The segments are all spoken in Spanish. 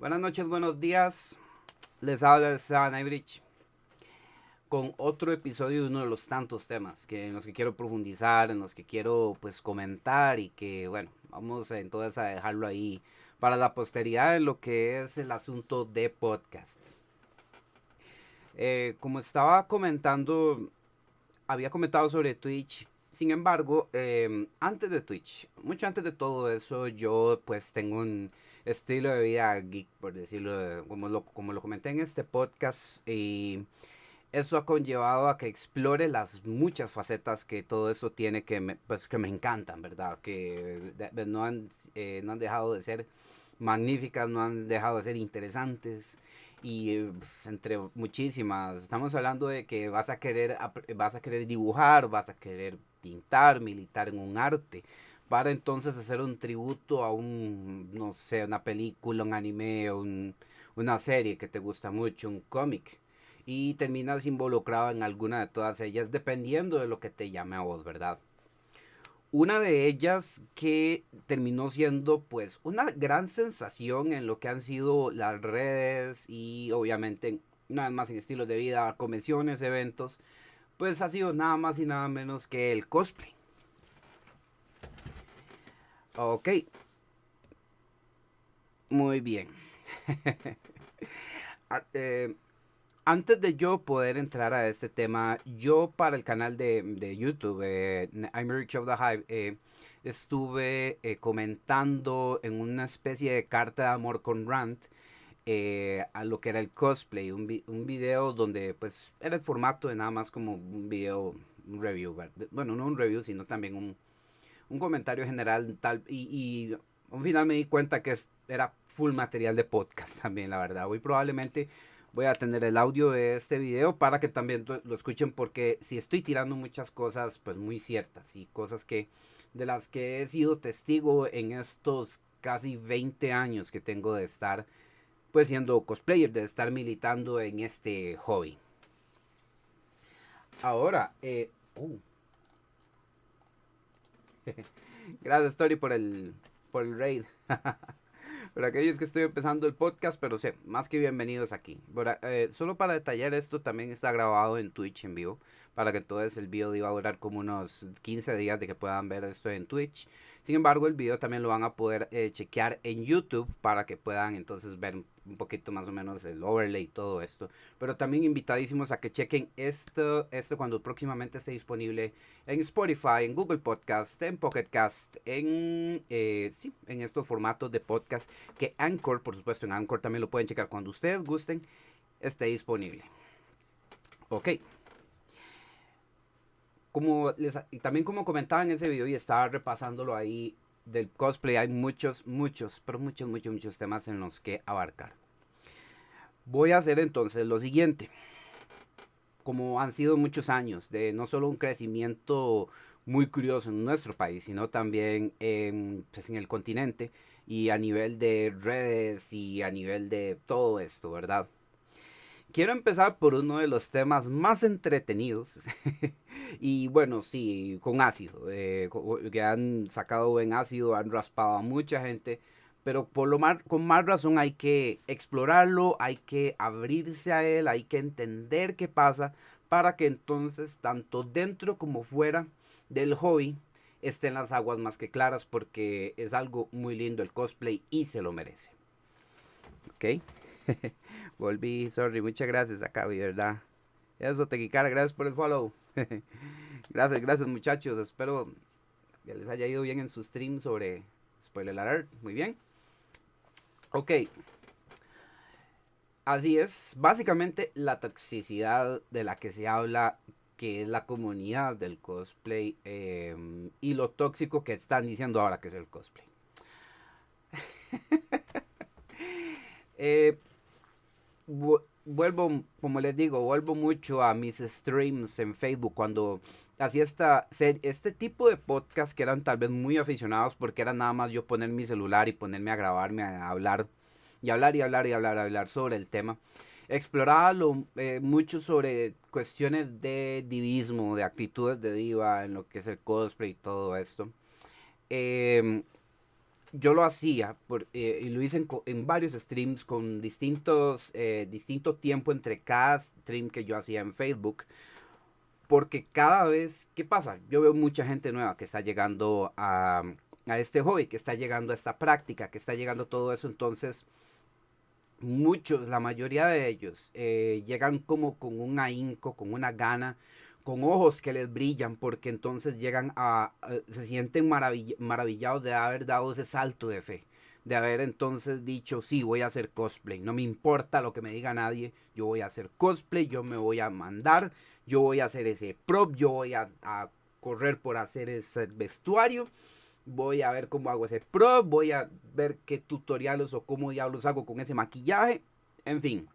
Buenas noches, buenos días. Les habla Esteban Ibrich con otro episodio de uno de los tantos temas en los que quiero profundizar, en los que quiero pues comentar y que bueno, vamos entonces a dejarlo ahí para la posteridad en lo que es el asunto de podcast. Como estaba comentando, había comentado sobre Twitch. Sin embargo, antes de Twitch, mucho antes de todo eso, yo pues tengo un estilo de vida geek, por decirlo, como lo comenté en este podcast, y eso ha conllevado a que explore las muchas facetas que todo eso tiene pues, que me encantan, ¿verdad? Que no han dejado de ser magníficas, no han dejado de ser interesantes y entre muchísimas. Estamos hablando de que vas a querer dibujar, vas a querer pintar, militar en un arte, para entonces hacer un tributo a no sé, una película, un anime, una serie que te gusta mucho, un cómic. Y terminas involucrado en alguna de todas ellas, dependiendo de lo que te llame a vos, ¿verdad? Una de ellas que terminó siendo pues una gran sensación en lo que han sido las redes y obviamente nada más en estilos de vida, convenciones, eventos, pues ha sido nada más y nada menos que el cosplay. Ok, muy bien. Ah, Antes de yo poder entrar a este tema, yo para el canal de YouTube, I'm Rich of the Hive, estuve comentando en una especie de carta de amor con Rant a lo que era el cosplay, un video donde pues era el formato de nada más como un video, un review, bueno, no un review, sino también un comentario general tal, y al final me di cuenta que era full material de podcast también, la verdad. Hoy probablemente voy a tener el audio de este video para que también lo escuchen, porque si estoy tirando muchas cosas pues muy ciertas y cosas que de las que he sido testigo en estos casi 20 años que tengo de estar pues siendo cosplayer, de estar militando en este hobby. Ahora, gracias Story por el raid. Por aquellos que estoy empezando el podcast, pero sé, más que bienvenidos aquí. Solo para detallar esto, también está grabado en Twitch en vivo, para que entonces el video iba a durar como unos 15 días de que puedan ver esto en Twitch. Sin embargo, el video también lo van a poder chequear en YouTube para que puedan entonces ver un poquito más o menos el overlay y todo esto. Pero también invitadísimos a que chequen esto cuando próximamente esté disponible en Spotify, en Google Podcast, en Pocket Cast, sí, en estos formatos de podcast que Anchor, por supuesto, en Anchor también lo pueden checar cuando ustedes gusten, esté disponible. Ok, y también como comentaba en ese video y estaba repasándolo ahí del cosplay, hay pero muchos temas en los que abarcar. Voy a hacer entonces lo siguiente, como han sido muchos años de no solo un crecimiento muy curioso en nuestro país, sino también pues en el continente y a nivel de redes y a nivel de todo esto, ¿verdad? Quiero empezar por uno de los temas más entretenidos y bueno, sí, con ácido, que han sacado buen ácido, han raspado a mucha gente, pero con más razón hay que explorarlo, hay que abrirse a él, hay que entender qué pasa para que entonces tanto dentro como fuera del hobby estén las aguas más que claras, porque es algo muy lindo el cosplay y se lo merece. ¿Ok? Volví, sorry, muchas gracias acá, ¿verdad? Eso, Tequicara, gracias por el follow. Gracias muchachos, espero que les haya ido bien en su stream sobre Spoiler Alert, muy bien. Ok, así es, básicamente la toxicidad de la que se habla, que es la comunidad del cosplay, y lo tóxico que están diciendo ahora que es el cosplay. Eh, Vuelvo, como les digo, vuelvo mucho a mis streams en Facebook cuando hacía este tipo de podcast que eran tal vez muy aficionados, porque era nada más yo poner mi celular y ponerme a grabarme a hablar y hablar y hablar y hablar, hablar sobre el tema. Exploraba mucho sobre cuestiones de divismo, de actitudes de diva en lo que es el cosplay y todo esto. Em, yo lo hacía y lo hice en varios streams con distinto tiempo entre cada stream que yo hacía en Facebook. Porque cada vez, ¿qué pasa? Yo veo mucha gente nueva que está llegando a este hobby, que está llegando a esta práctica, que está llegando a todo eso. Entonces, muchos, la mayoría de ellos, llegan como con un ahínco, con una gana, con ojos que les brillan, porque entonces llegan se sienten maravillados de haber dado ese salto de fe, de haber entonces dicho, sí, voy a hacer cosplay, no me importa lo que me diga nadie, yo voy a hacer cosplay, yo me voy a mandar, yo voy a hacer ese prop, yo voy a correr por hacer ese vestuario, voy a ver cómo hago ese prop, voy a ver qué tutoriales o cómo diablos hago con ese maquillaje, en fin.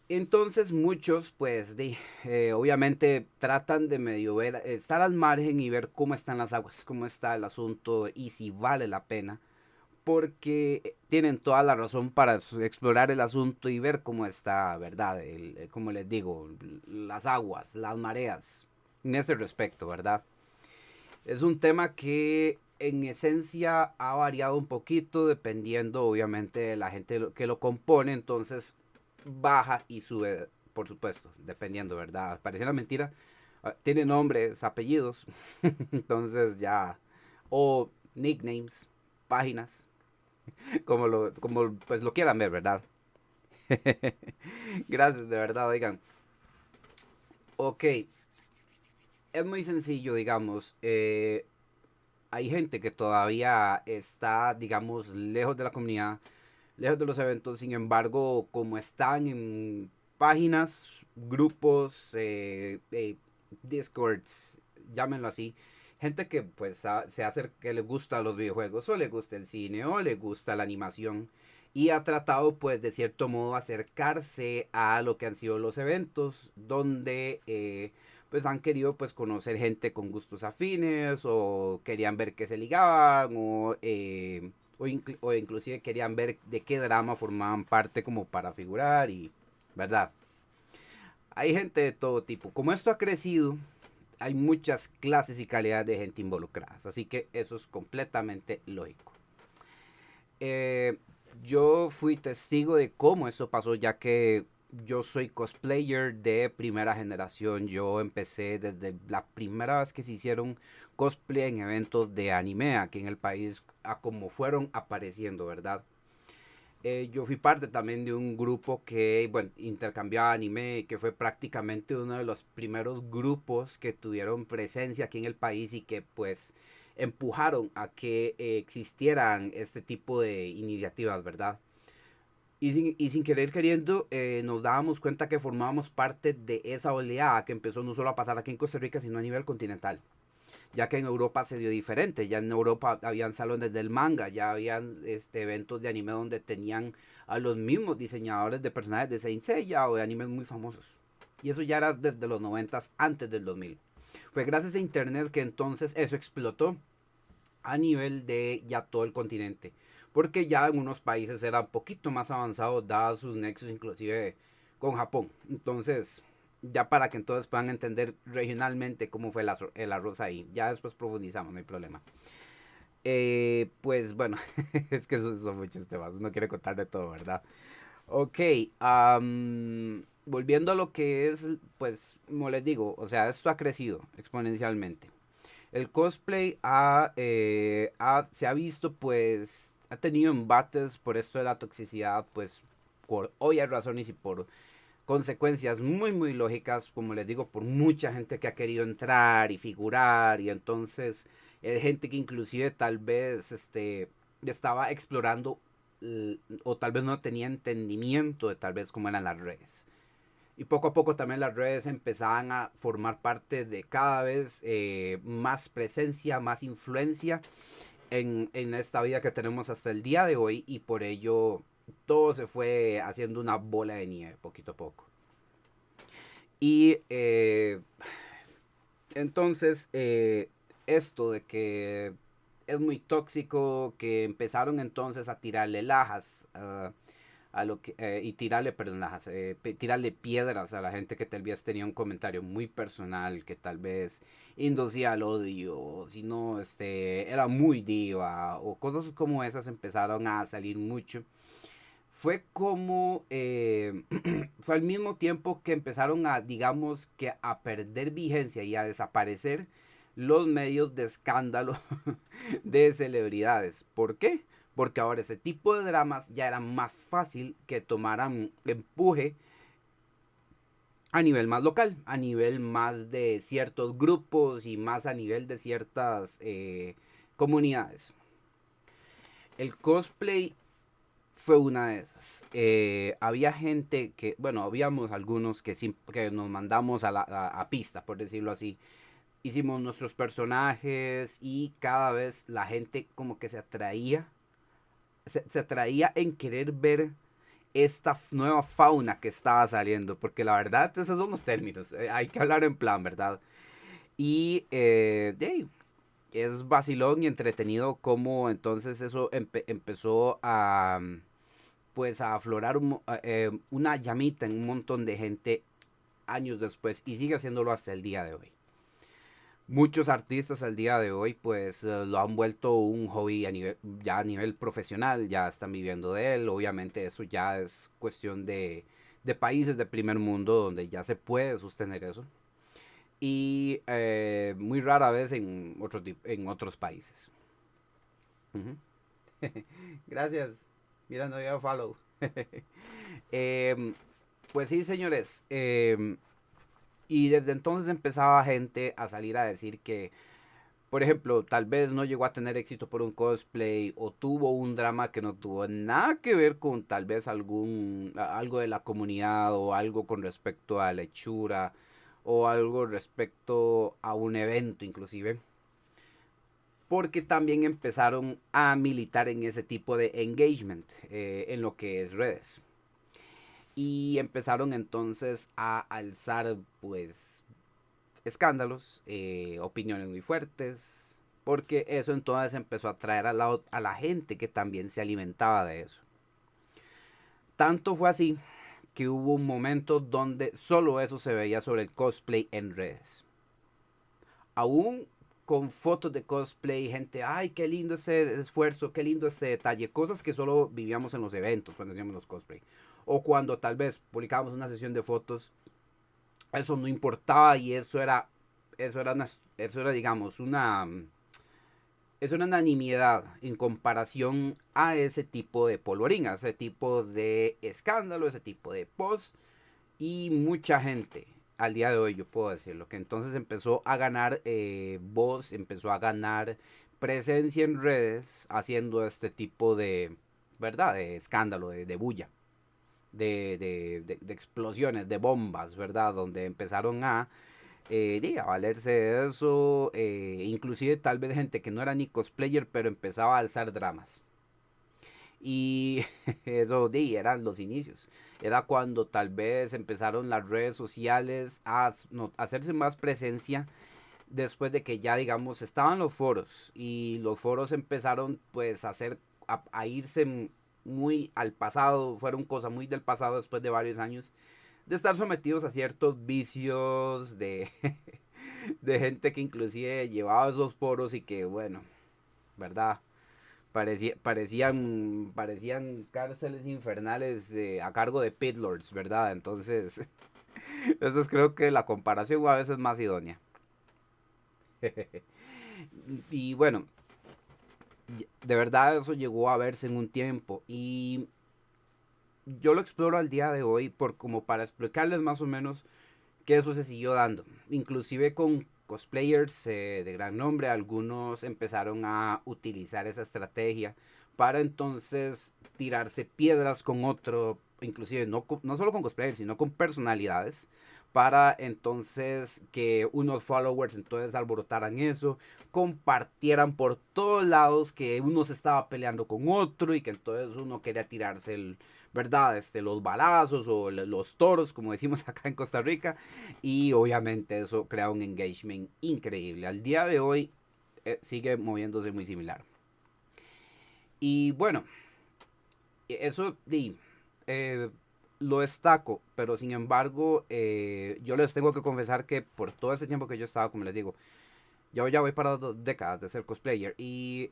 Entonces muchos, pues, obviamente tratan de medio ver, estar al margen y ver cómo están las aguas, cómo está el asunto y si vale la pena, porque tienen toda la razón para explorar el asunto y ver cómo está, ¿verdad? Como les digo, las aguas, las mareas, en ese respecto, ¿verdad? Es un tema que en esencia ha variado un poquito dependiendo obviamente de la gente que lo compone, entonces baja y sube, por supuesto, dependiendo, ¿verdad? Pareciera mentira, tiene nombres, apellidos, entonces ya, o nicknames, páginas, como pues lo quieran ver, ¿verdad? Gracias, de verdad, oigan. Ok, es muy sencillo, digamos. Hay gente que todavía está, digamos, lejos de la comunidad, lejos de los eventos. Sin embargo, como están en páginas, grupos, discords, llámenlo así, gente que pues se hace que le gusta los videojuegos o le gusta el cine o le gusta la animación y ha tratado pues de cierto modo acercarse a lo que han sido los eventos donde pues han querido pues conocer gente con gustos afines o querían ver qué se ligaban o inclusive querían ver de qué drama formaban parte como para figurar y verdad. Hay gente de todo tipo. Como esto ha crecido, hay muchas clases y calidades de gente involucradas, así que eso es completamente lógico. Eh, yo fui testigo de cómo eso pasó, ya que yo soy cosplayer de primera generación. Yo empecé desde la primera vez que se hicieron cosplay en eventos de anime aquí en el país, a como fueron apareciendo, ¿verdad? Yo fui parte también de un grupo que, bueno, intercambiaba anime, que fue prácticamente uno de los primeros grupos que tuvieron presencia aquí en el país y que pues empujaron a que existieran este tipo de iniciativas, ¿verdad? Y sin querer queriendo, nos dábamos cuenta que formábamos parte de esa oleada que empezó no solo a pasar aquí en Costa Rica, sino a nivel continental, ya que en Europa se dio diferente. Ya en Europa habían salones del manga, ya habían eventos de anime donde tenían a los mismos diseñadores de personajes de Saint Seiya o de animes muy famosos. Y eso ya era desde los 90 antes del 2000. Fue gracias a internet que entonces eso explotó a nivel de ya todo el continente. Porque ya en unos países era un poquito más avanzado, dadas sus nexos inclusive con Japón. Entonces, ya para que entonces puedan entender regionalmente cómo fue el arroz ahí. Ya después profundizamos, no hay problema. Pues bueno, es que son muchos temas, uno quiere contar de todo, ¿verdad? Ok, volviendo a lo que es, pues, como les digo, o sea, esto ha crecido exponencialmente. El cosplay se ha visto, pues, ha tenido embates por esto de la toxicidad, pues, por obvias razones y por consecuencias muy, muy lógicas, como les digo, por mucha gente que ha querido entrar y figurar, y entonces gente que inclusive tal vez estaba explorando o tal vez no tenía entendimiento de tal vez cómo eran las redes. Y poco a poco también las redes empezaban a formar parte de cada vez más presencia, más influencia en esta vida que tenemos hasta el día de hoy y por ello todo se fue haciendo una bola de nieve poquito a poco. Y entonces esto de que es muy tóxico, que empezaron entonces a tirarle lajas y tirarle, perdón, tirarle piedras a la gente que tal vez tenía un comentario muy personal, que tal vez inducía al odio, o si no, era muy diva, o cosas como esas empezaron a salir mucho. Fue como, fue al mismo tiempo que empezaron a, digamos, que a perder vigencia y a desaparecer los medios de escándalo de celebridades. ¿Por qué? Porque ahora ese tipo de dramas ya era más fácil que tomaran empuje a nivel más local, a nivel más de ciertos grupos y más a nivel de ciertas comunidades. El cosplay fue una de esas. Había gente que, bueno, habíamos algunos que nos mandamos a pista, por decirlo así. Hicimos nuestros personajes y cada vez la gente como que se atraía en querer ver esta nueva fauna que estaba saliendo, porque la verdad, esos son los términos, hay que hablar en plan, ¿verdad? Y es vacilón y entretenido como entonces eso empezó a, pues, a aflorar una llamita en un montón de gente años después y sigue haciéndolo hasta el día de hoy. Muchos artistas al día de hoy pues lo han vuelto un hobby ya a nivel profesional, ya están viviendo de él. Obviamente eso ya es cuestión de países de primer mundo donde ya se puede sostener eso. Y muy rara vez en otros países. Ujú. Gracias. Mira, no había follow. Em, pues sí, señores. Y desde entonces empezaba gente a salir a decir que, por ejemplo, tal vez no llegó a tener éxito por un cosplay o tuvo un drama que no tuvo nada que ver con tal vez algo de la comunidad o algo con respecto a la hechura o algo respecto a un evento inclusive. Porque también empezaron a militar en ese tipo de engagement, en lo que es redes. Y empezaron entonces a alzar pues escándalos, opiniones muy fuertes, porque eso entonces empezó a atraer a la gente que también se alimentaba de eso. Tanto fue así que hubo un momento donde solo eso se veía sobre el cosplay en redes. Aún con fotos de cosplay, gente, ay, qué lindo ese esfuerzo, qué lindo ese detalle, cosas que solo vivíamos en los eventos cuando hacíamos los cosplay. O cuando tal vez publicábamos una sesión de fotos, eso no importaba y eso era digamos, es una unanimidad en comparación a ese tipo de polvorín, a ese tipo de escándalo, ese tipo de post. Y mucha gente, al día de hoy yo puedo decirlo, que entonces empezó a ganar voz, empezó a ganar presencia en redes, haciendo este tipo de, ¿verdad? De escándalo, de bulla, de explosiones, de bombas, ¿verdad? Donde empezaron a valerse de eso, inclusive tal vez gente que no era ni cosplayer, pero empezaba a alzar dramas. Y eso eran los inicios. Era cuando tal vez empezaron las redes sociales a hacerse más presencia después de que ya digamos estaban los foros y los foros empezaron pues a irse muy al pasado, fueron cosas muy del pasado después de varios años de estar sometidos a ciertos vicios de gente que inclusive llevaba esos foros y que bueno, ¿verdad? Parecían cárceles infernales a cargo de pit lords, ¿verdad? Entonces, eso es creo que la comparación a veces es más idónea. Y bueno, de verdad eso llegó a verse en un tiempo y yo lo exploro al día de hoy por como para explicarles más o menos que eso se siguió dando. Inclusive con cosplayers de gran nombre, algunos empezaron a utilizar esa estrategia para entonces tirarse piedras con otro, inclusive no solo con cosplayers, sino con personalidades, para entonces que unos followers entonces alborotaran eso, compartieran por todos lados que uno se estaba peleando con otro y que entonces uno quería tirarse ¿verdad? Los balazos o los toros, como decimos acá en Costa Rica, y obviamente eso crea un engagement increíble. Al día de hoy sigue moviéndose muy similar. Y bueno, eso eh, lo destaco, pero sin embargo, yo les tengo que confesar que por todo ese tiempo que yo estaba, como les digo, yo ya voy para 2 décadas de ser cosplayer y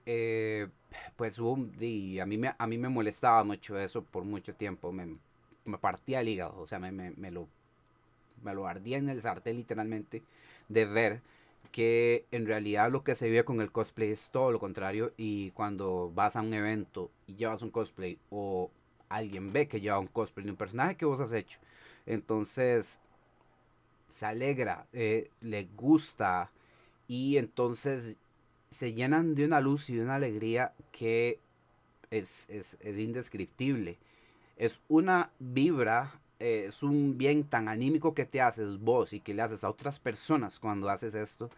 pues y a mí me molestaba mucho eso por mucho tiempo, me partía el hígado, o sea, me lo ardía en el sartén literalmente de ver que en realidad lo que se vive con el cosplay es todo lo contrario y cuando vas a un evento y llevas un cosplay o alguien ve que lleva un cosplay de un personaje que vos has hecho, entonces se alegra, le gusta y entonces se llenan de una luz y de una alegría que es indescriptible. Es una vibra, es un bien tan anímico que te haces vos y que le haces a otras personas cuando haces esto.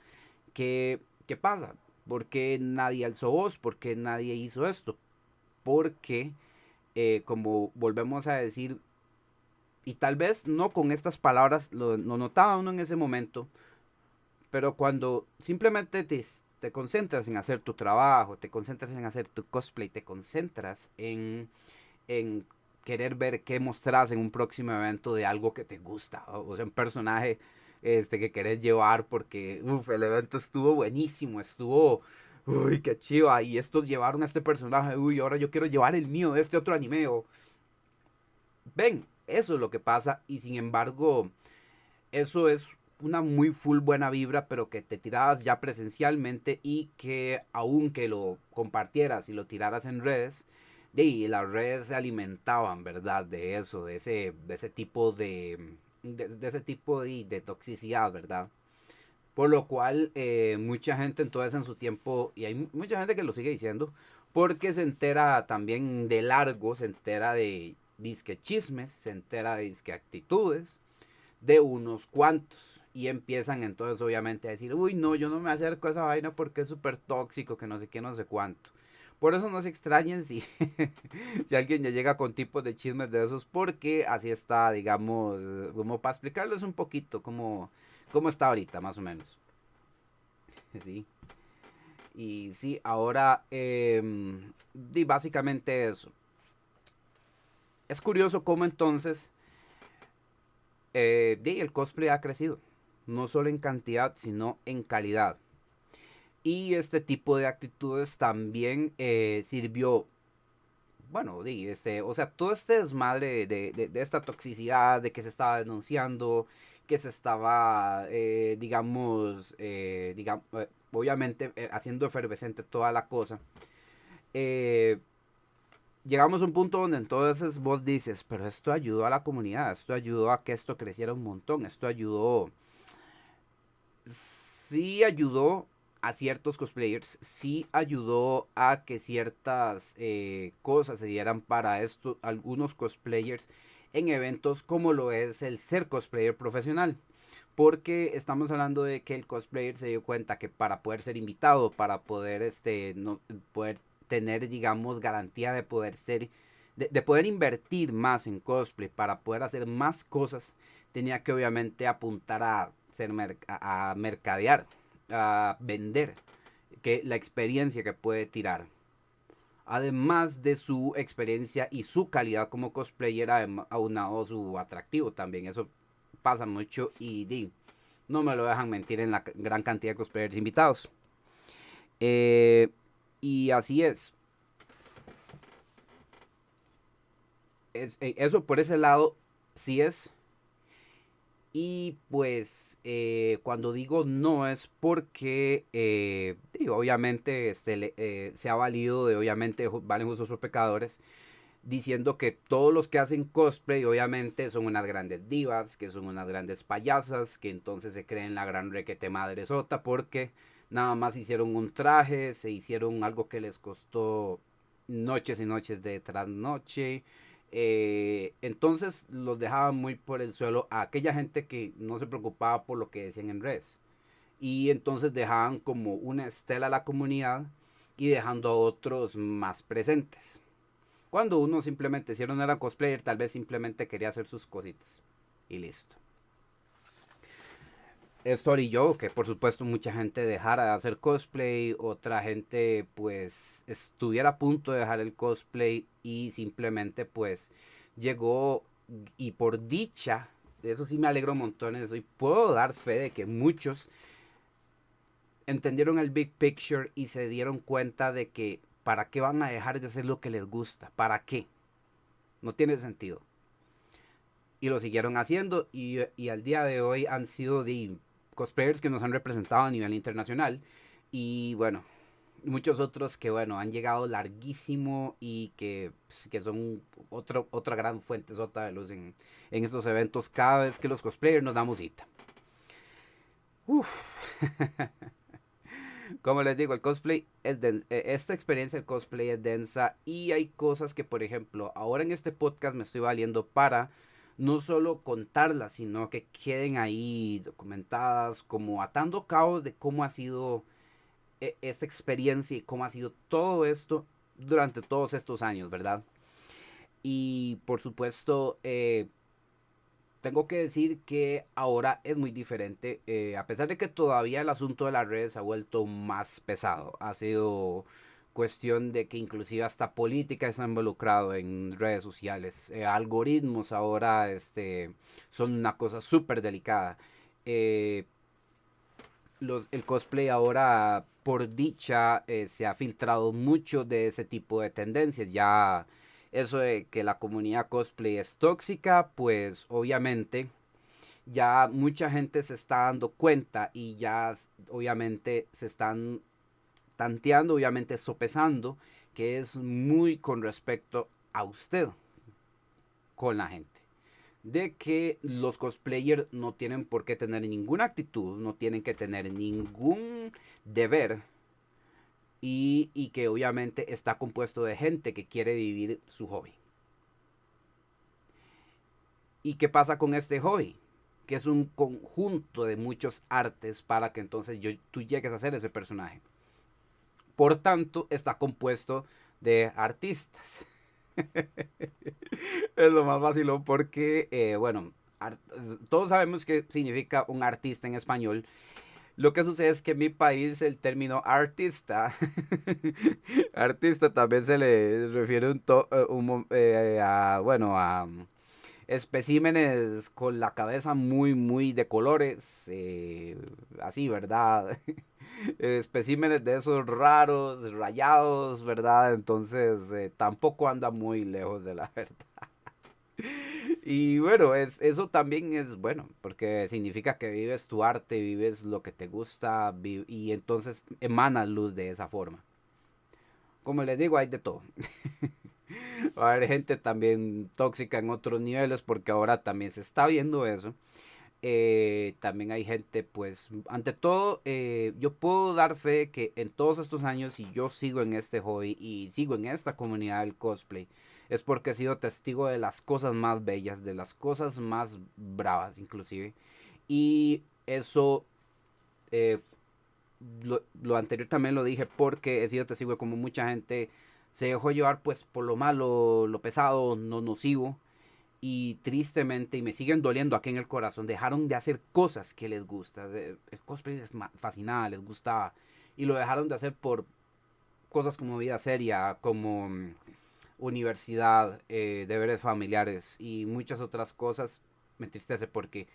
¿Qué pasa? ¿Por qué nadie alzó voz? ¿Por qué nadie hizo esto? Porque, como volvemos a decir, y tal vez no con estas palabras lo notaba uno en ese momento, pero cuando simplemente te concentras en hacer tu trabajo, te concentras en hacer tu cosplay, te concentras en querer ver qué mostras en un próximo evento de algo que te gusta, o sea, un personaje que querés llevar porque el evento estuvo buenísimo, estuvo, uy, qué chiva, y estos llevaron a este personaje, uy, ahora yo quiero llevar el mío de este otro anime, ven, eso es lo que pasa, y sin embargo, eso es una muy full buena vibra, pero que te tirabas ya presencialmente y que aunque lo compartieras y lo tiraras en redes, y las redes se alimentaban, ¿verdad? De eso, de ese tipo de ese tipo de toxicidad, ¿verdad? Por lo cual, mucha gente entonces en su tiempo, y hay mucha gente que lo sigue diciendo, porque se entera también de largo, se entera de disque chismes, se entera de disque actitudes, de unos cuantos. Y empiezan entonces obviamente a decir, uy, no, yo no me acerco a esa vaina porque es súper tóxico, que no sé qué, no sé cuánto. Por eso no se extrañen si, si alguien ya llega con tipos de chismes de esos, porque así está, digamos, como para explicarles un poquito cómo está ahorita, más o menos. Sí. Y sí, ahora, básicamente eso. Es curioso cómo entonces el cosplay ha crecido, no solo en cantidad, sino en calidad. Y este tipo de actitudes también sirvió, bueno, o sea, todo este desmadre de esta toxicidad, de que se estaba denunciando, que se estaba, obviamente haciendo efervescente toda la cosa. eh, Llegamos a un punto donde entonces vos dices, pero esto ayudó a la comunidad, esto ayudó a que esto creciera un montón, esto ayudó, sí ayudó a ciertos cosplayers, sí ayudó a que ciertas cosas se dieran para esto, algunos cosplayers en eventos como lo es el ser cosplayer profesional. Porque estamos hablando de que el cosplayer se dio cuenta que para poder ser invitado, para poder no, poder tener, digamos, garantía de poder ser, de poder invertir más en cosplay, para poder hacer más cosas, tenía que obviamente apuntar a ser a mercadear, a vender, que la experiencia que puede tirar. Además de su experiencia y su calidad como cosplayer, aunado su atractivo también. Eso pasa mucho y no me lo dejan mentir en la gran cantidad de cosplayers invitados. Eh, y así eso por ese lado sí es. Y pues cuando digo no es porque obviamente se ha valido de obviamente valen jusos por pecadores, diciendo que todos los que hacen cosplay obviamente son unas grandes divas, que son unas grandes payasas, que entonces se creen la gran requete madre sota porque nada más hicieron un traje, se hicieron algo que les costó noches y noches de trasnoche. Entonces los dejaban muy por el suelo a aquella gente que no se preocupaba por lo que decían en redes. Y entonces dejaban como una estela a la comunidad y dejando a otros más presentes. Cuando uno simplemente, si uno no era cosplayer, tal vez simplemente quería hacer sus cositas. Y listo. Esto orilló que por supuesto mucha gente dejara de hacer cosplay, otra gente pues estuviera a punto de dejar el cosplay y simplemente pues llegó y por dicha, de eso sí me alegro montones, y puedo dar fe de que muchos entendieron el big picture y se dieron cuenta de que para qué van a dejar de hacer lo que les gusta, para qué, no tiene sentido. Y lo siguieron haciendo y al día de hoy han sido de cosplayers que nos han representado a nivel internacional y bueno, muchos otros que bueno, han llegado larguísimo y que, pues, que son otra gran fuente sota de luz en estos eventos cada vez que los cosplayers nos damos cita. Uf. Como les digo, el cosplay es esta experiencia del cosplay es densa y hay cosas que, por ejemplo, ahora en este podcast me estoy valiendo para no solo contarlas, sino que queden ahí documentadas, como atando cabos de cómo ha sido esta experiencia y cómo ha sido todo esto durante todos estos años, ¿verdad? Y por supuesto, tengo que decir que ahora es muy diferente, a pesar de que todavía el asunto de las redes se ha vuelto más pesado, ha sido cuestión de que inclusive hasta política está involucrado en redes sociales, algoritmos ahora son una cosa súper delicada. Eh, el cosplay ahora, por dicha, se ha filtrado mucho de ese tipo de tendencias. Ya eso de que la comunidad cosplay es tóxica, pues obviamente ya mucha gente se está dando cuenta y ya obviamente se están tanteando, obviamente sopesando, que es muy con respecto a usted, con la gente de que los cosplayers no tienen por qué tener ninguna actitud, no tienen que tener ningún deber y que obviamente está compuesto de gente que quiere vivir su hobby. ¿Y qué pasa con este hobby? Que es un conjunto de muchos artes para que entonces tú llegues a ser ese personaje. Por tanto, está compuesto de artistas. Es lo más fácil porque, bueno, todos sabemos qué significa un artista en español. Lo que sucede es que en mi país el término artista, artista también se le refiere bueno, a especímenes con la cabeza muy de colores, así, ¿verdad? Especímenes de esos raros, rayados, ¿verdad? Entonces tampoco anda muy lejos de la verdad. Y bueno, eso también es bueno, porque significa que vives tu arte, vives lo que te gusta y entonces emana luz de esa forma. Como les digo, hay de todo. Va a haber gente también tóxica en otros niveles porque ahora también se está viendo eso. También hay gente, pues, ante todo, yo puedo dar fe que en todos estos años, si yo sigo en este hobby y sigo en esta comunidad del cosplay, es porque he sido testigo de las cosas más bellas, de las cosas más bravas, inclusive. Y eso, eh, lo anterior también lo dije porque he sido testigo de como mucha gente se dejó llevar, pues, por lo malo, lo pesado, no nocivo y tristemente, y me siguen doliendo aquí en el corazón, dejaron de hacer cosas que les gusta. El cosplay les fascinaba, les gustaba. Y lo dejaron de hacer por cosas como vida seria, como universidad, deberes familiares y muchas otras cosas. Me entristece porque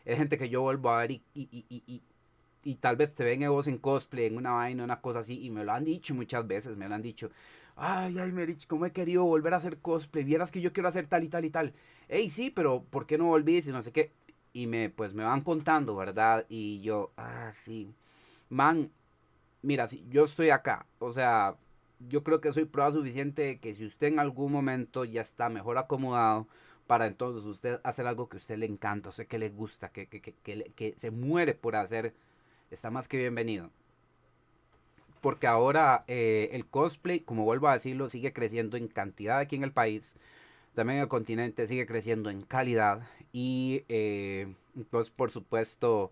es gente que yo vuelvo a ver y tal vez te ven vos en cosplay, en una vaina, una cosa así, y me lo han dicho muchas veces, me lo han dicho, ay, Merich, ¿cómo he querido volver a hacer cosplay? Vieras que yo quiero hacer tal y tal y tal. Ey, sí, pero ¿por qué no volvís? Y no sé qué. Y pues me van contando, ¿verdad? Y yo, sí. Man, mira, si yo estoy acá, o sea, yo creo que soy prueba suficiente de que si usted en algún momento ya está mejor acomodado, para entonces usted hacer algo que a usted le encanta, o sea, que le gusta, que se muere por hacer, está más que bienvenido. Porque ahora el cosplay, como vuelvo a decirlo, sigue creciendo en cantidad aquí en el país. También en el continente sigue creciendo en calidad. Y pues por supuesto,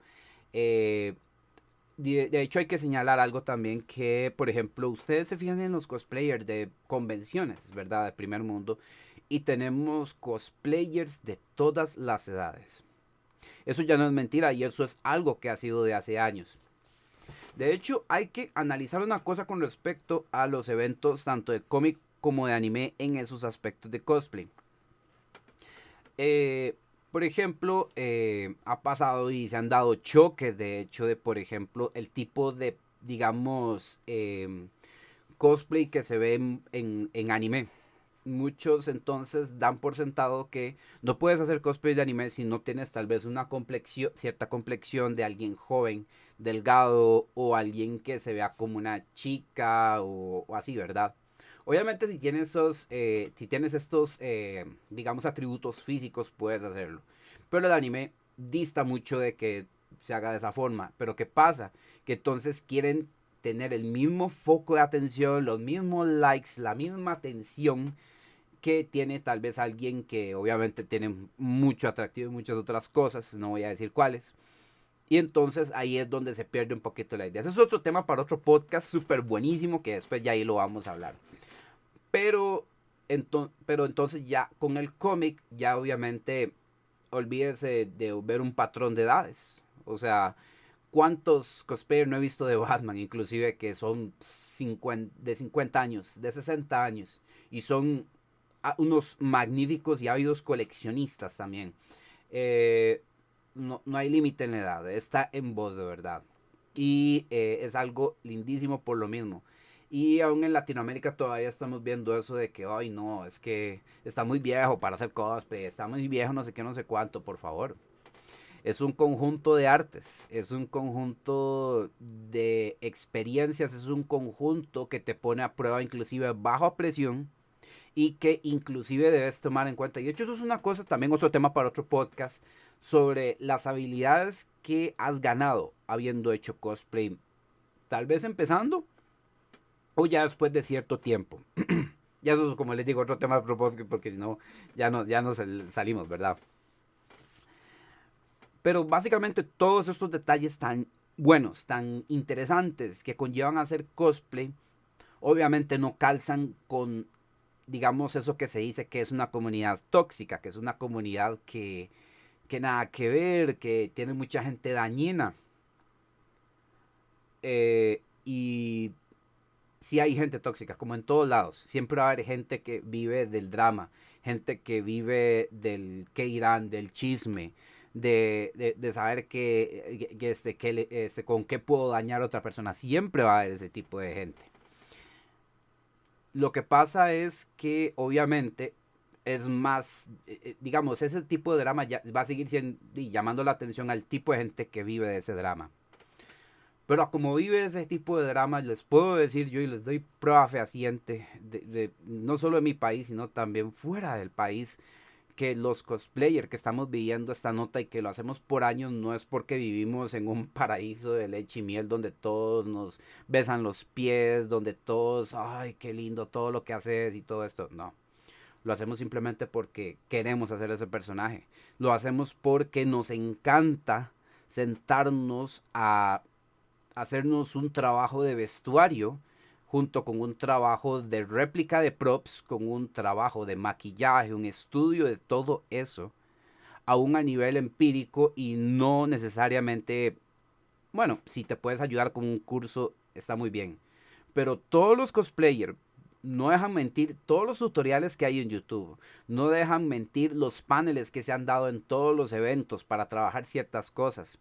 eh, de hecho hay que señalar algo también que, por ejemplo, ustedes se fijan en los cosplayers de convenciones, ¿verdad? De primer mundo. Y tenemos cosplayers de todas las edades. Eso ya no es mentira y eso es algo que ha sido de hace años. De hecho, hay que analizar una cosa con respecto a los eventos tanto de cómic como de anime en esos aspectos de cosplay. Eh, por ejemplo, ha pasado y se han dado choques, de hecho, de, por ejemplo, el tipo de, digamos, cosplay que se ve en anime. Muchos entonces dan por sentado que no puedes hacer cosplay de anime si no tienes tal vez una complexión, cierta complexión de alguien joven, delgado o alguien que se vea como una chica o así, ¿verdad? Obviamente si tienes estos, digamos, atributos físicos, puedes hacerlo. Pero el anime dista mucho de que se haga de esa forma. Pero ¿qué pasa? Que entonces quieren tener el mismo foco de atención, los mismos likes, la misma atención que tiene tal vez alguien que obviamente tiene mucho atractivo y muchas otras cosas, no voy a decir cuáles. Y entonces ahí es donde se pierde un poquito la idea. Ese es otro tema para otro podcast súper buenísimo que después ya ahí lo vamos a hablar. Pero, pero entonces ya con el cómic ya obviamente olvídese de ver un patrón de edades. O sea, ¿cuántos cosplayers no he visto de Batman? Inclusive que son 50, de 50 años, de 60 años. Y son unos magníficos y ávidos coleccionistas también. Eh, no hay límite en la edad, está en voz de verdad. Y es algo lindísimo por lo mismo. Y aún en Latinoamérica todavía estamos viendo eso de que, ay no, es que está muy viejo para hacer cosplay, está muy viejo no sé qué, no sé cuánto, por favor. Es un conjunto de artes, es un conjunto de experiencias, es un conjunto que te pone a prueba inclusive bajo presión y que inclusive debes tomar en cuenta. Y de hecho eso es una cosa, también otro tema para otro podcast, sobre las habilidades que has ganado habiendo hecho cosplay, tal vez empezando o ya después de cierto tiempo. Ya eso es como les digo otro tema para otro podcast porque si no ya nos salimos, ¿verdad? Pero básicamente todos estos detalles tan buenos, tan interesantes que conllevan a hacer cosplay, obviamente no calzan con, digamos, eso que se dice que es una comunidad tóxica, que es una comunidad que nada que ver, que tiene mucha gente dañina. Y sí hay gente tóxica, como en todos lados. Siempre va a haber gente que vive del drama, gente que vive del qué irán, del chisme, de saber con qué puedo dañar a otra persona. Siempre va a haber ese tipo de gente. Lo que pasa es que obviamente es más, digamos, ese tipo de drama va a seguir siendo, y llamando la atención al tipo de gente que vive de ese drama. Pero a como vive ese tipo de dramas, les puedo decir yo y les doy prueba fehaciente, no solo en mi país, sino también fuera del país, que los cosplayers que estamos viviendo esta nota y que lo hacemos por años no es porque vivimos en un paraíso de leche y miel donde todos nos besan los pies, donde todos, ay, qué lindo todo lo que haces y todo esto. No, lo hacemos simplemente porque queremos hacer ese personaje. Lo hacemos porque nos encanta sentarnos a hacernos un trabajo de vestuario junto con un trabajo de réplica de props, con un trabajo de maquillaje, un estudio de todo eso, aún a nivel empírico y no necesariamente, bueno, si te puedes ayudar con un curso, está muy bien. Pero todos los cosplayers no dejan mentir todos los tutoriales que hay en YouTube. No dejan mentir los paneles que se han dado en todos los eventos para trabajar ciertas cosas.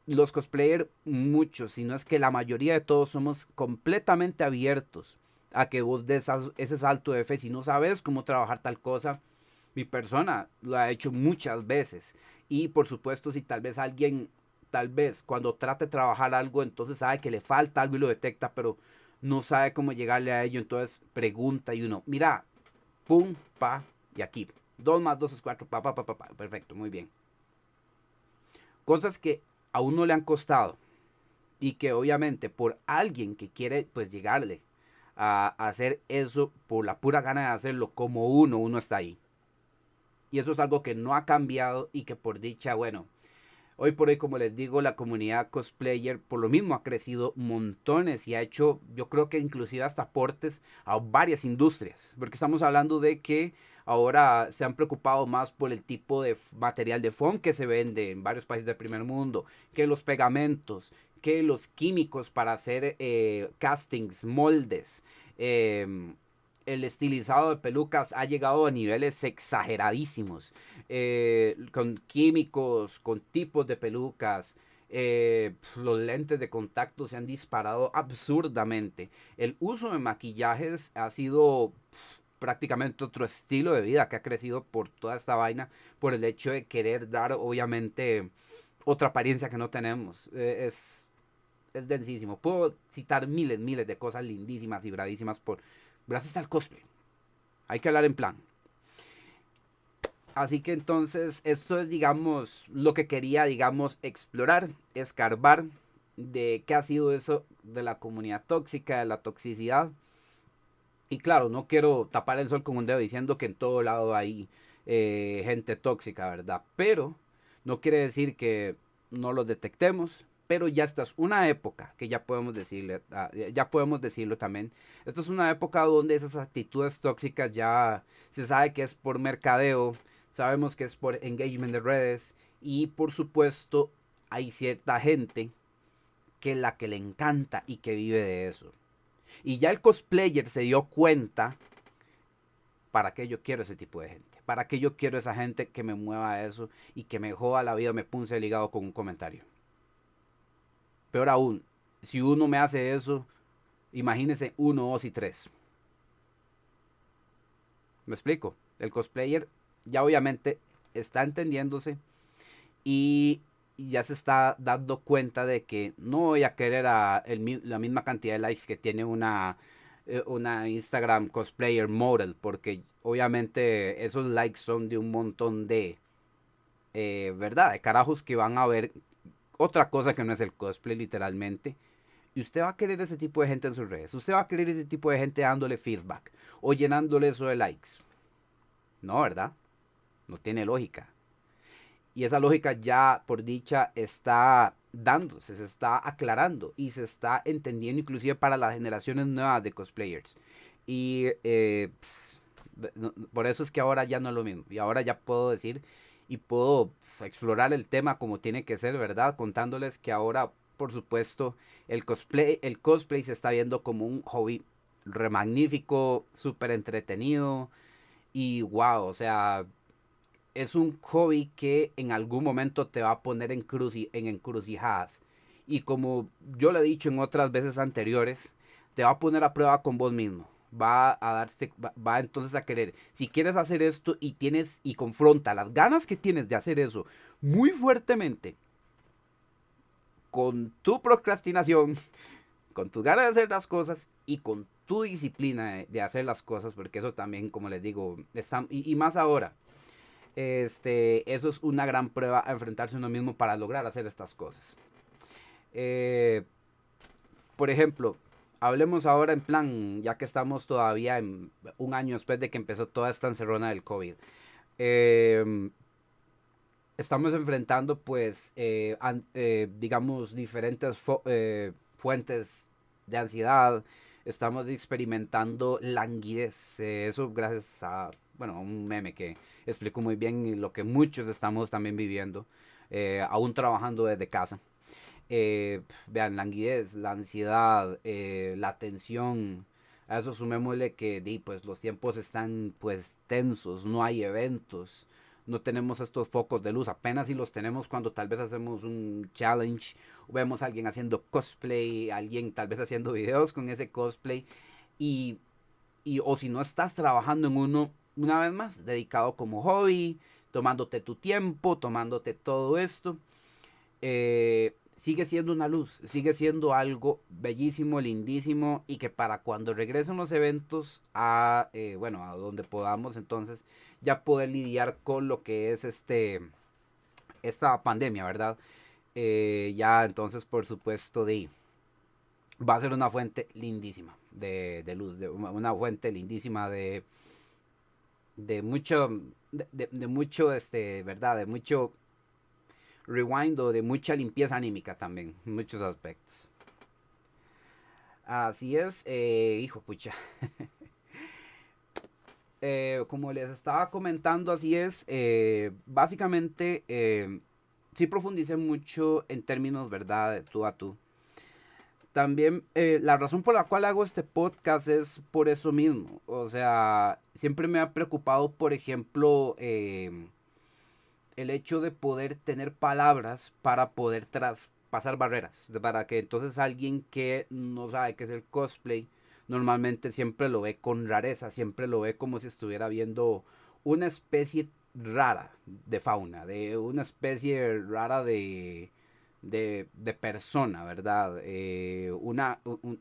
Los cosplayers, muchos, si no es que la mayoría de todos somos completamente abiertos a que vos des ese salto de fe. Si no sabes cómo trabajar tal cosa, mi persona lo ha hecho muchas veces. Y por supuesto, si tal vez alguien, tal vez cuando trate de trabajar algo, entonces sabe que le falta algo y lo detecta, pero no sabe cómo llegarle a ello, entonces pregunta y uno, mira, pum, pa, y aquí. 2 más 2 es 4, pa. Perfecto, muy bien. Cosas que a uno le han costado y que obviamente por alguien que quiere pues llegarle a hacer eso por la pura gana de hacerlo como uno está ahí. Y eso es algo que no ha cambiado y que por dicha, bueno, hoy por hoy, como les digo, la comunidad cosplayer por lo mismo ha crecido montones y ha hecho, yo creo que inclusive hasta aportes a varias industrias, porque estamos hablando de que ahora se han preocupado más por el tipo de material de foam que se vende en varios países del primer mundo, que los pegamentos, que los químicos para hacer castings, moldes, eh, el estilizado de pelucas ha llegado a niveles exageradísimos, con químicos, con tipos de pelucas. Los lentes de contacto se han disparado absurdamente. El uso de maquillajes ha sido prácticamente otro estilo de vida que ha crecido por toda esta vaina, por el hecho de querer dar, obviamente, otra apariencia que no tenemos. Es densísimo. Puedo citar miles, miles de cosas lindísimas y bravísimas por gracias al cosplay. Hay que hablar en plan. Así que entonces esto es, digamos, lo que quería, digamos, explorar, escarbar de qué ha sido eso de la comunidad tóxica, de la toxicidad. Y claro, no quiero tapar el sol con un dedo diciendo que en todo lado hay gente tóxica, ¿verdad? Pero no quiere decir que no los detectemos. Pero ya esta es una época que ya podemos decirle, ya podemos decirlo también. Esta es una época donde esas actitudes tóxicas ya se sabe que es por mercadeo, sabemos que es por engagement de redes y por supuesto hay cierta gente que la que le encanta y que vive de eso. Y ya el cosplayer se dio cuenta para qué yo quiero ese tipo de gente. Para qué yo quiero esa gente que me mueva a eso y que me joda la vida, me punce el hígado con un comentario. Peor aún, si uno me hace eso, imagínense uno, dos y tres. ¿Me explico? El cosplayer ya obviamente está entendiéndose y ya se está dando cuenta de que no voy a querer la misma cantidad de likes que tiene una Instagram cosplayer model, porque obviamente esos likes son de un montón de, ¿verdad? De carajos que van a ver otra cosa que no es el cosplay literalmente. Y usted va a querer ese tipo de gente en sus redes. Usted va a querer ese tipo de gente dándole feedback o llenándole eso de likes. No, ¿verdad? No tiene lógica. Y esa lógica ya, por dicha, está dándose, se está aclarando y se está entendiendo inclusive para las generaciones nuevas de cosplayers. Y por eso es que ahora ya no es lo mismo. Y ahora ya puedo decir y puedo explorar el tema como tiene que ser, ¿verdad? Contándoles que ahora, por supuesto, el cosplay se está viendo como un hobby re magnífico, súper entretenido. Y wow, o sea, es un hobby que en algún momento te va a poner en encrucijadas. Y como yo le he dicho en otras veces anteriores, te va a poner a prueba con vos mismo. Va entonces a querer. Si quieres hacer esto y tienes y confronta las ganas que tienes de hacer eso muy fuertemente con tu procrastinación, con tus ganas de hacer las cosas y con tu disciplina de hacer las cosas, porque eso también, como les digo, y más ahora, eso es una gran prueba a enfrentarse a uno mismo para lograr hacer estas cosas. Eh, por ejemplo, hablemos ahora en plan, ya que estamos todavía en un año después de que empezó toda esta encerrona del COVID. Eh, Estamos enfrentando, pues, digamos, diferentes fuentes de ansiedad. Estamos experimentando languidez. Eso gracias a, bueno, a un meme que explicó muy bien lo que muchos estamos también viviendo, aún trabajando desde casa. Vean, languidez, la ansiedad, la tensión. A eso sumémosle que pues, los tiempos están pues tensos, no hay eventos, no tenemos estos focos de luz, apenas si los tenemos cuando tal vez hacemos un challenge, o vemos a alguien haciendo cosplay, alguien tal vez haciendo videos con ese cosplay, y, o si no estás trabajando en uno, una vez más, dedicado como hobby, tomándote tu tiempo, tomándote todo esto, sigue siendo una luz, sigue siendo algo bellísimo, lindísimo y que para cuando regresen los eventos bueno, a donde podamos entonces ya poder lidiar con lo que es esta pandemia, ¿verdad? Ya entonces por supuesto va a ser una fuente lindísima de luz, una fuente lindísima de mucho, de mucho, ¿verdad? De mucho rewind o de mucha limpieza anímica también, en muchos aspectos. Así es, hijo, pucha. Como les estaba comentando, así es. Básicamente, sí profundicé mucho en términos, ¿verdad? De tú a tú. También la razón por la cual hago este podcast es por eso mismo. O sea, siempre me ha preocupado, por ejemplo, el hecho de poder tener palabras para poder traspasar barreras. Para que entonces alguien que no sabe qué es el cosplay, normalmente siempre lo ve con rareza, siempre lo ve como si estuviera viendo una especie rara de fauna, de una especie rara de persona, ¿verdad?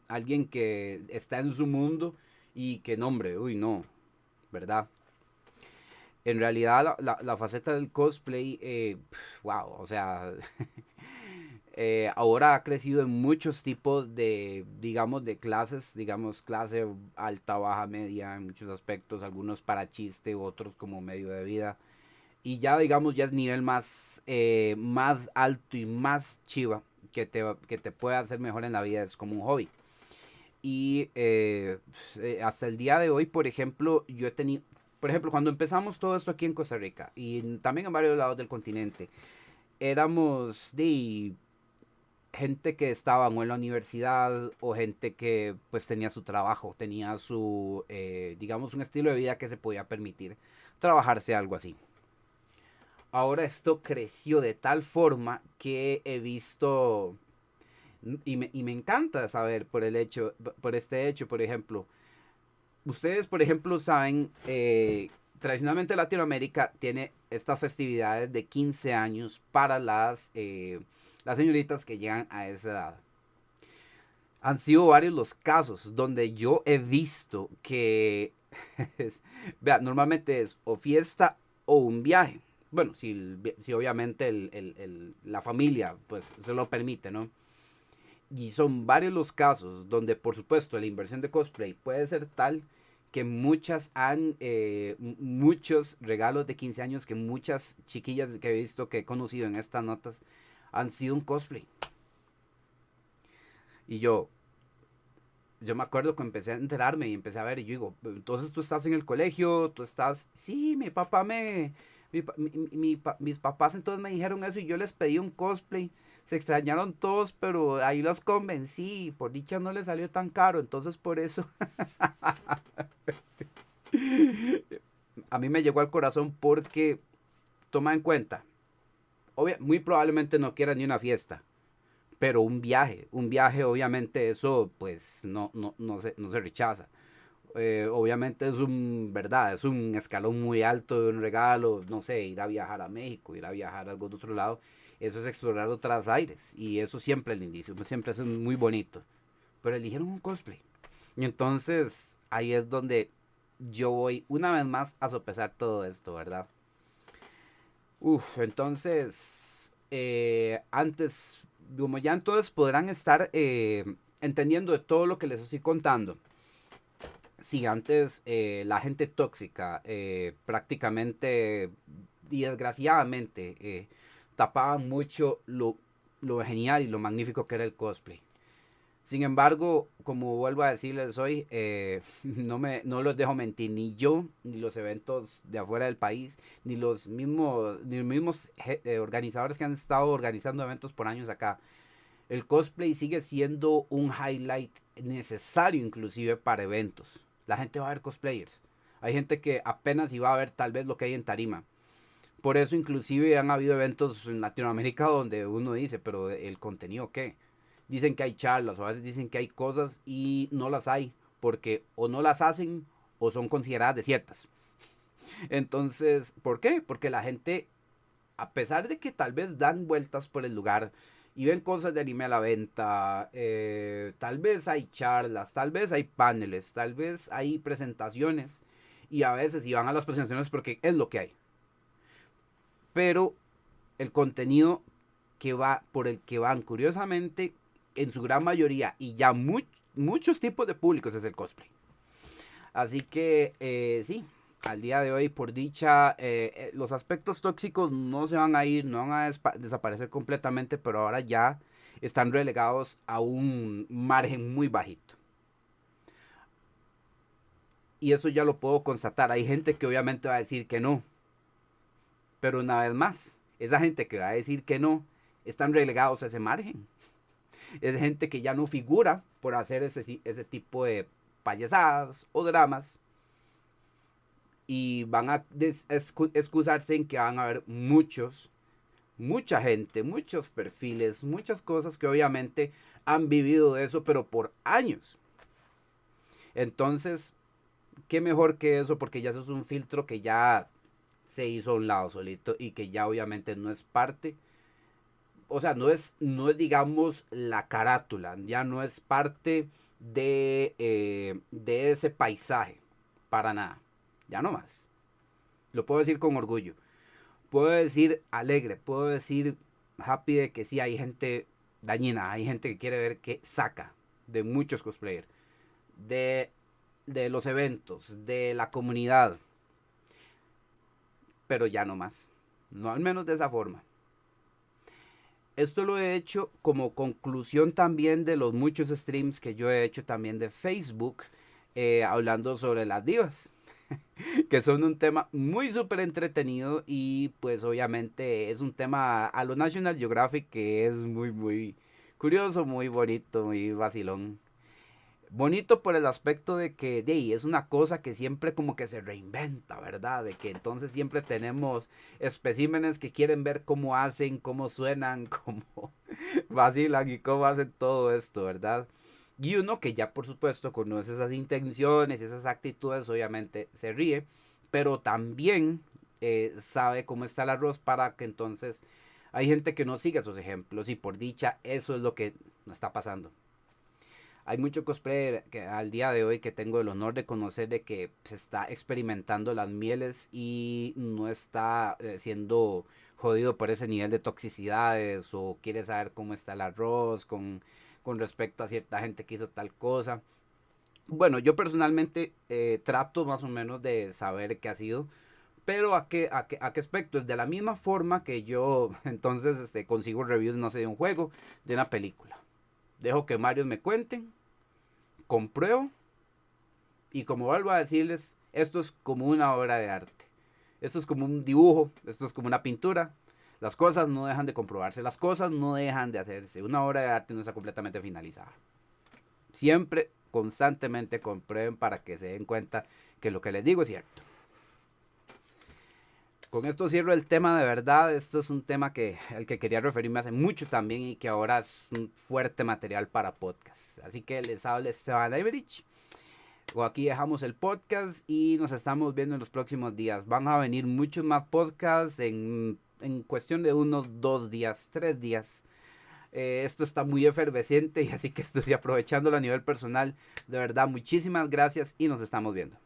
Alguien que está en su mundo y que nombre, uy, no, ¿verdad? En realidad la faceta del cosplay, wow, o sea, ahora ha crecido en muchos tipos de, digamos, de clases, digamos, clase alta, baja, media, en muchos aspectos, algunos para chiste, otros como medio de vida. Y ya, digamos, ya es nivel más alto y más chiva que te puede hacer mejor en la vida, es como un hobby. Y hasta el día de hoy, por ejemplo, yo he tenido, por ejemplo, cuando empezamos todo esto aquí en Costa Rica y también en varios lados del continente, éramos de gente que estaba o en la universidad o gente que pues tenía su trabajo, tenía su, digamos, un estilo de vida que se podía permitir trabajarse algo así. Ahora esto creció de tal forma que he visto y me encanta saber por este hecho, por ejemplo, ustedes, por ejemplo, saben, tradicionalmente Latinoamérica tiene estas festividades de 15 años para las señoritas que llegan a esa edad. Han sido varios los casos donde yo he visto que, vea, normalmente es o fiesta o un viaje. Bueno, si obviamente la familia pues se lo permite, ¿no? Y son varios los casos donde, por supuesto, la inversión de cosplay puede ser tal que muchos regalos de 15 años que muchas chiquillas que he visto, que he conocido en estas notas, han sido un cosplay. Y yo me acuerdo que empecé a enterarme y empecé a ver y yo digo, entonces tú estás en el colegio, tú estás, sí, mis papás entonces me dijeron eso y yo les pedí un cosplay. Se extrañaron todos, pero ahí los convencí. Por dicha no les salió tan caro, entonces por eso a mí me llegó al corazón porque toma en cuenta, muy probablemente no quieran ni una fiesta, pero un viaje obviamente eso pues no se rechaza. Obviamente verdad, es un escalón muy alto de un regalo, no sé, ir a viajar a México, ir a viajar a algún otro lado, eso es explorar otras aires y eso siempre es lindísimo, siempre es muy bonito. Pero eligieron un cosplay. Y entonces ahí es donde yo voy una vez más a sopesar todo esto, ¿verdad? Uf, entonces, antes, como ya entonces podrán estar entendiendo de todo lo que les estoy contando. Si antes la gente tóxica prácticamente y desgraciadamente tapaban mucho lo genial y lo magnífico que era el cosplay. Sin embargo, como vuelvo a decirles hoy, no los dejo mentir, ni yo, ni los eventos de afuera del país, ni los mismos organizadores que han estado organizando eventos por años acá. El cosplay sigue siendo un highlight necesario inclusive para eventos. La gente va a ver cosplayers. Hay gente que apenas iba a ver tal vez lo que hay en tarima. Por eso inclusive han habido eventos en Latinoamérica donde uno dice, pero el contenido qué. Dicen que hay charlas o a veces dicen que hay cosas y no las hay porque o no las hacen o son consideradas desiertas. Entonces, ¿por qué? Porque la gente, a pesar de que tal vez dan vueltas por el lugar y ven cosas de anime a la venta, tal vez hay charlas, tal vez hay paneles, tal vez hay presentaciones y a veces si van a las presentaciones porque es lo que hay. Pero el contenido por el que van, curiosamente, en su gran mayoría y ya muchos tipos de públicos es el cosplay. Así que sí, al día de hoy, por dicha, los aspectos tóxicos no se van a ir, no van a desaparecer completamente, pero ahora ya están relegados a un margen muy bajito. Y eso ya lo puedo constatar. Hay gente que obviamente va a decir que no, pero una vez más, esa gente que va a decir que no, están relegados a ese margen. Es gente que ya no figura por hacer ese tipo de payasadas o dramas. Y van a excusarse en que van a haber mucha gente, muchos perfiles, muchas cosas que obviamente han vivido de eso, pero por años. Entonces, qué mejor que eso, porque ya eso es un filtro que ya se hizo a un lado solito y que ya obviamente no es parte, o sea, no es digamos la carátula, ya no es parte de ese paisaje, para nada, ya no más. Lo puedo decir con orgullo, puedo decir alegre, puedo decir happy de que sí hay gente dañina, hay gente que quiere ver qué saca de muchos cosplayers, de, de los eventos, de la comunidad, pero ya no más, no al menos de esa forma. Esto lo he hecho como conclusión también de los muchos streams que yo he hecho también de Facebook, hablando sobre las divas, que son un tema muy súper entretenido y pues obviamente es un tema a lo National Geographic que es muy muy curioso, muy bonito, muy vacilón. Bonito por el aspecto de que es una cosa que siempre como que se reinventa, ¿verdad? De que entonces siempre tenemos especímenes que quieren ver cómo hacen, cómo suenan, cómo vacilan y cómo hacen todo esto, ¿verdad? Y uno que ya por supuesto conoce esas intenciones, esas actitudes, obviamente se ríe, pero también sabe cómo está el arroz para que entonces hay gente que no siga esos ejemplos y por dicha eso es lo que nos está pasando. Hay mucho cosplayer que al día de hoy que tengo el honor de conocer de que se está experimentando las mieles y no está siendo jodido por ese nivel de toxicidades o quiere saber cómo está el arroz con respecto a cierta gente que hizo tal cosa. Bueno, yo personalmente trato más o menos de saber qué ha sido, pero ¿a qué aspecto? Es de la misma forma que yo entonces consigo reviews, no sé, de un juego, de una película. Dejo que Mario me cuenten, compruebo y como vuelvo a decirles, esto es como una obra de arte. Esto es como un dibujo, esto es como una pintura. Las cosas no dejan de comprobarse, las cosas no dejan de hacerse. Una obra de arte no está completamente finalizada. Siempre, constantemente comprueben para que se den cuenta que lo que les digo es cierto. Con esto cierro el tema de verdad. Esto es un tema al que quería referirme hace mucho también y que ahora es un fuerte material para podcast. Así que les habla Esteban Everich. O aquí dejamos el podcast y nos estamos viendo en los próximos días. Van a venir muchos más podcasts en cuestión de unos 2 días, 3 días. Esto está muy efervescente y así que estoy aprovechándolo a nivel personal. De verdad, muchísimas gracias y nos estamos viendo.